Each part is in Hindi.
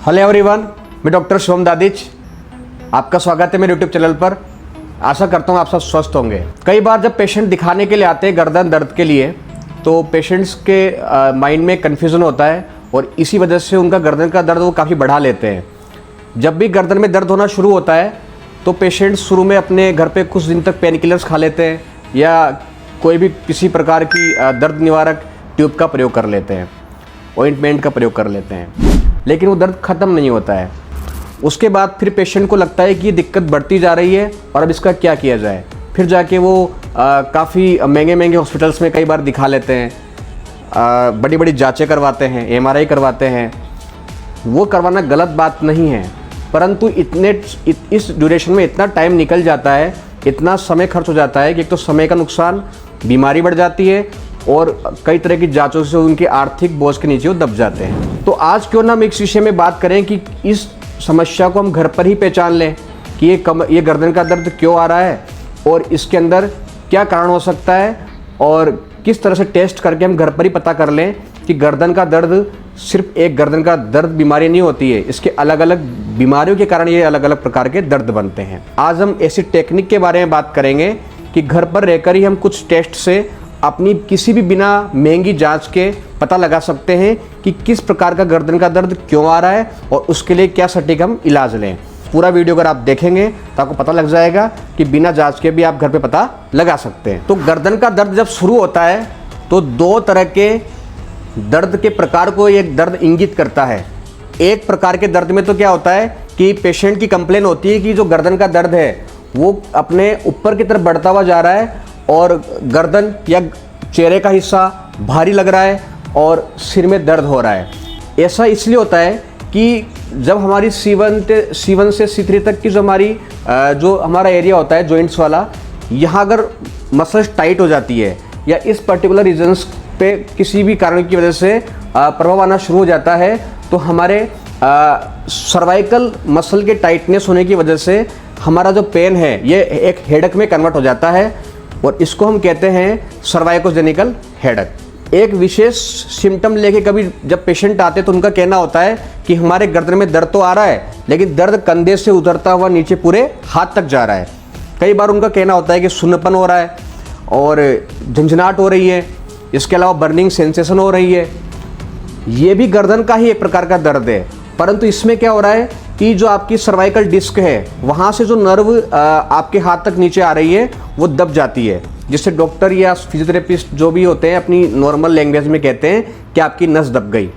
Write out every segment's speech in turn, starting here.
हेलो एवरीवन, मैं डॉक्टर शिवम दादिच, आपका स्वागत है मेरे यूट्यूब चैनल पर। आशा करता हूँ आप सब स्वस्थ होंगे। कई बार जब पेशेंट दिखाने के लिए आते हैं गर्दन दर्द के लिए, तो पेशेंट्स के माइंड में कन्फ्यूज़न होता है और इसी वजह से उनका गर्दन का दर्द वो काफ़ी बढ़ा लेते हैं। जब भी गर्दन में दर्द होना शुरू होता है तो पेशेंट्स शुरू में अपने घर पे कुछ दिन तक पेन किलर्स खा लेते हैं या कोई भी किसी प्रकार की दर्द निवारक ट्यूब का प्रयोग कर लेते हैं, ऑइंटमेंट का प्रयोग कर लेते हैं, लेकिन वो दर्द ख़त्म नहीं होता है। उसके बाद फिर पेशेंट को लगता है कि ये दिक्कत बढ़ती जा रही है और अब इसका क्या किया जाए। फिर जाके वो काफ़ी महंगे हॉस्पिटल्स में कई बार दिखा लेते हैं, बड़ी बड़ी जांचें करवाते हैं, एमआरआई करवाते हैं। वो करवाना गलत बात नहीं है, परंतु इस ड्यूरेशन में इतना टाइम निकल जाता है, इतना समय खर्च हो जाता है कि एक तो समय का नुकसान, बीमारी बढ़ जाती है और कई तरह की जांचों से उनके आर्थिक बोझ के नीचे वो दब जाते हैं। तो आज क्यों ना हम इस विषय में बात करें कि इस समस्या को हम घर पर ही पहचान लें कि ये गर्दन का दर्द क्यों आ रहा है और इसके अंदर क्या कारण हो सकता है, और किस तरह से टेस्ट करके हम घर पर ही पता कर लें कि गर्दन का दर्द सिर्फ एक गर्दन का दर्द बीमारी नहीं होती है, इसके अलग अलग बीमारियों के कारण ये अलग अलग प्रकार के दर्द बनते हैं। आज हम ऐसी टेक्निक के बारे में बात करेंगे कि घर पर रहकर ही हम कुछ टेस्ट से अपनी किसी भी बिना महंगी जांच के पता लगा सकते हैं कि किस प्रकार का गर्दन का दर्द क्यों आ रहा है और उसके लिए क्या सटीक हम इलाज लें। पूरा वीडियो अगर आप देखेंगे तो आपको पता लग जाएगा कि बिना जांच के भी आप घर पे पता लगा सकते हैं। तो गर्दन का दर्द जब शुरू होता है तो दो तरह के दर्द के प्रकार को एक दर्द इंगित करता है। एक प्रकार के दर्द में तो क्या होता है कि पेशेंट की कंप्लेन होती है कि जो गर्दन का दर्द है वो अपने ऊपर की तरफ बढ़ता हुआ जा रहा है और गर्दन या चेहरे का हिस्सा भारी लग रहा है और सिर में दर्द हो रहा है। ऐसा इसलिए होता है कि जब हमारी C1 से C3 तक की जो हमारा एरिया होता है जॉइंट्स वाला, यहाँ अगर मसल्स टाइट हो जाती है या इस पर्टिकुलर रीजन्स पे किसी भी कारण की वजह से प्रभाव आना शुरू हो जाता है, तो हमारे सर्वाइकल मसल के टाइटनेस होने की वजह से हमारा जो पेन है ये एक हेडेक में कन्वर्ट हो जाता है और इसको हम कहते हैं सर्वाइकोजेनिकल हेडेक। एक विशेष सिम्टम लेके कभी जब पेशेंट आते तो उनका कहना होता है कि हमारे गर्दन में दर्द तो आ रहा है, लेकिन दर्द कंधे से उतरता हुआ नीचे पूरे हाथ तक जा रहा है। कई बार उनका कहना होता है कि सुन्नपन हो रहा है और झंझनाहट हो रही है, इसके अलावा बर्निंग सेंसेशन हो रही है। ये भी गर्दन का ही एक प्रकार का दर्द है, परंतु इसमें क्या हो रहा है कि जो आपकी सर्वाइकल डिस्क है वहाँ से जो नर्व आपके हाथ तक नीचे आ रही है वो दब जाती है, जिससे डॉक्टर या फिजियोथेरेपिस्ट जो भी होते हैं अपनी नॉर्मल लैंग्वेज में कहते हैं कि आपकी नस दब गई,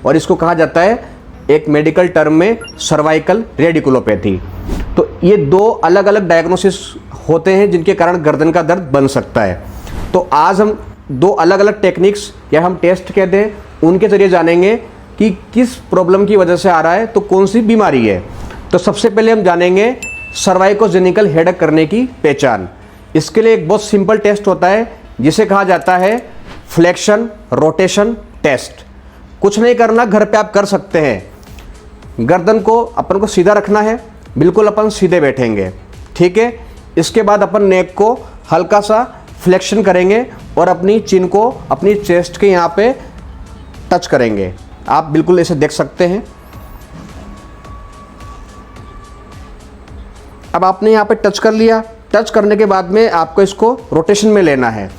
और इसको कहा जाता है एक मेडिकल टर्म में सर्वाइकल रेडिकुलोपैथी। तो ये दो अलग अलग डायग्नोसिस होते हैं जिनके कारण गर्दन का दर्द बन सकता है। तो आज हम दो अलग अलग टेक्निक्स या हम टेस्ट कहते हैं उनके जरिए जानेंगे कि किस प्रॉब्लम की वजह से आ रहा है, तो कौन सी बीमारी है। तो सबसे पहले हम जानेंगे सर्वाइकोजेनिकल हेडेक करने की पहचान। इसके लिए एक बहुत सिंपल टेस्ट होता है जिसे कहा जाता है फ्लेक्शन रोटेशन टेस्ट। कुछ नहीं करना, घर पे आप कर सकते हैं। गर्दन को अपन को सीधा रखना है, बिल्कुल अपन सीधे बैठेंगे, ठीक है। इसके बाद अपन नेक को हल्का सा फ्लेक्शन करेंगे और अपनी चिन को अपनी चेस्ट के यहाँ पे टच करेंगे। आप बिल्कुल ऐसे देख सकते हैं। अब आपने यहाँ पे टच कर लिया। टच करने के बाद में आपको इसको रोटेशन में लेना है।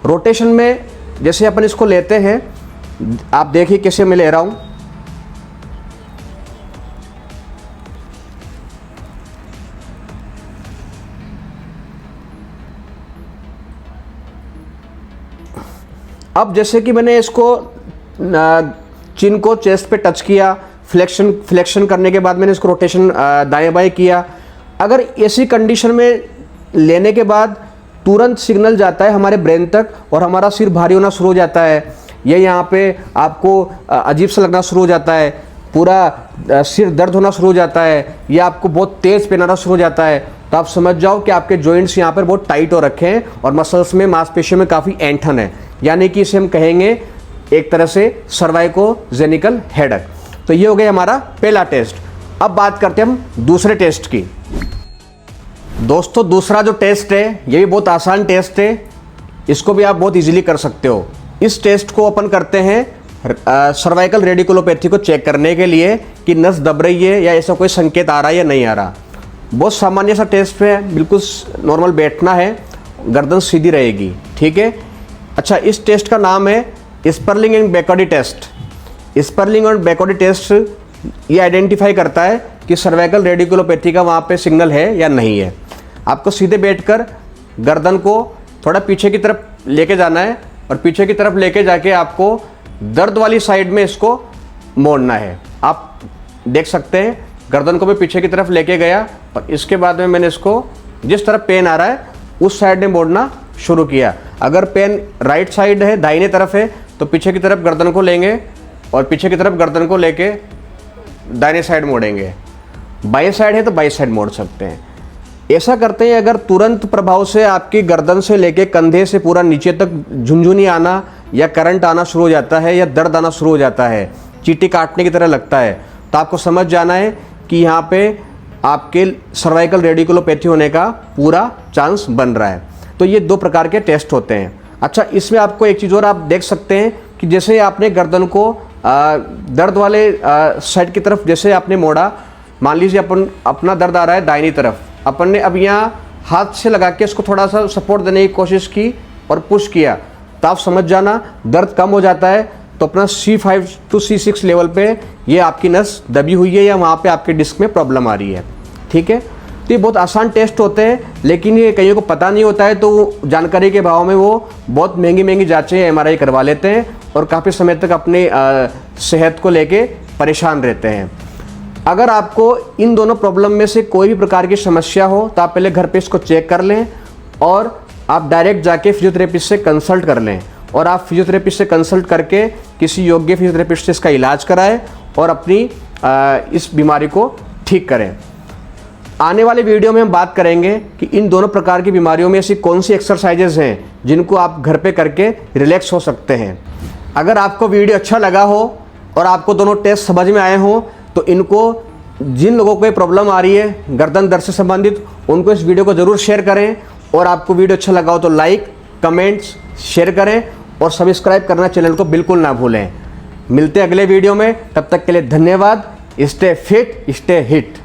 रोटेशन में जैसे अपन इसको लेते हैं, आप देखिए कैसे मैं ले रहा हूँ। अब जैसे कि मैंने इसको चिन को चेस्ट पे टच किया, फ्लेक्शन करने के बाद मैंने इसको रोटेशन दाएं बाएं किया। अगर ऐसी कंडीशन में लेने के बाद तुरंत सिग्नल जाता है हमारे ब्रेन तक और हमारा सिर भारी होना शुरू हो जाता है, ये यहाँ पे आपको अजीब सा लगना शुरू हो जाता है, पूरा सिर दर्द होना शुरू हो जाता है, या आपको बहुत तेज़ पेन आना शुरू हो जाता है, तो आप समझ जाओ कि आपके जॉइंट्स यहाँ पर बहुत टाइट हो रखे हैं और मसल्स में, मांसपेशियों में काफ़ी ऐंठन है, यानी कि इसे हम कहेंगे एक तरह से सर्वाइकोजेनिकल हेडेक। तो ये हो गया हमारा पहला टेस्ट। अब बात करते हैं हम दूसरे टेस्ट की। दोस्तों, दूसरा जो टेस्ट है ये भी बहुत आसान टेस्ट है, इसको भी आप बहुत इजीली कर सकते हो। इस टेस्ट को अपन करते हैं सर्वाइकल रेडिकुलोपैथी को चेक करने के लिए कि नस दब रही है या ऐसा कोई संकेत आ रहा है या नहीं आ रहा। बहुत सामान्य सा टेस्ट है, बिल्कुल नॉर्मल बैठना है, गर्दन सीधी रहेगी, ठीक है। अच्छा, इस टेस्ट का नाम है स्पर्लिंग एंड बैकवर्डी टेस्ट। स्पर्लिंग और बैकवर्डी टेस्ट ये आइडेंटिफाई करता है कि सर्वाइकल रेडिकुलोपैथी का वहाँ पे सिग्नल है या नहीं है। आपको सीधे बैठकर गर्दन को थोड़ा पीछे की तरफ लेके जाना है और पीछे की तरफ लेके जाके आपको दर्द वाली साइड में इसको मोड़ना है। आप देख सकते हैं गर्दन को मैं पीछे की तरफ लेके गया और इसके बाद में मैंने इसको जिस तरफ पेन आ रहा है उस साइड में मोड़ना शुरू किया। अगर पेन राइट साइड है, दाहिने तरफ है, तो पीछे की तरफ गर्दन को लेंगे और पीछे की तरफ गर्दन को लेके दाहिने साइड मोड़ेंगे। बाएं साइड है तो बाएं साइड मोड़ सकते हैं। ऐसा करते हैं अगर तुरंत प्रभाव से आपकी गर्दन से लेके कंधे से पूरा नीचे तक झुनझुनी आना या करंट आना शुरू हो जाता है या दर्द आना शुरू हो जाता है, चींटी काटने की तरह लगता है, तो आपको समझ जाना है कि यहाँ पे आपके सर्वाइकल रेडिकुलोपैथी होने का पूरा चांस बन रहा है। तो ये 2 प्रकार के टेस्ट होते हैं। अच्छा, इसमें आपको एक चीज़ और आप देख सकते हैं कि जैसे आपने गर्दन को दर्द वाले साइड की तरफ जैसे आपने मोड़ा, मान लीजिए अपना दर्द आ रहा है दाहिनी तरफ, अपन ने अब यहाँ हाथ से लगा के इसको थोड़ा सा सपोर्ट देने की कोशिश की और पुश किया, तो आप समझ जाना दर्द कम हो जाता है। तो अपना C5 to C6 लेवल पे ये आपकी नस दबी हुई है या वहाँ पे आपके डिस्क में प्रॉब्लम आ रही है, ठीक है। तो ये बहुत आसान टेस्ट होते हैं, लेकिन ये कईयों को पता नहीं होता है, तो जानकारी के अभाव में वो बहुत महंगी जाँचें MRI करवा लेते हैं और काफ़ी समय तक अपने सेहत को लेके परेशान रहते हैं। अगर आपको इन दोनों प्रॉब्लम में से कोई भी प्रकार की समस्या हो तो आप पहले घर पे इसको चेक कर लें और आप डायरेक्ट जाके फिजियोथेरेपिस्ट से कंसल्ट कर लें और आप फिजियोथेरेपिस्ट से कंसल्ट करके किसी योग्य फिजियोथेरेपिस्ट से इसका इलाज कराएं और अपनी इस बीमारी को ठीक करें। आने वाले वीडियो में हम बात करेंगे कि इन दोनों प्रकार की बीमारियों में ऐसी कौन सी एक्सरसाइजेज हैं जिनको आप घर पे करके रिलैक्स हो सकते हैं। अगर आपको वीडियो अच्छा लगा हो और आपको दोनों टेस्ट समझ में आए हों तो इनको, जिन लोगों को ये प्रॉब्लम आ रही है गर्दन दर्द से संबंधित, उनको इस वीडियो को ज़रूर शेयर करें। और आपको वीडियो अच्छा लगा हो तो लाइक, कमेंट्स, शेयर करें और सब्सक्राइब करना चैनल को बिल्कुल ना भूलें। मिलते हैं अगले वीडियो में, तब तक के लिए धन्यवाद। Stay fit, stay hit.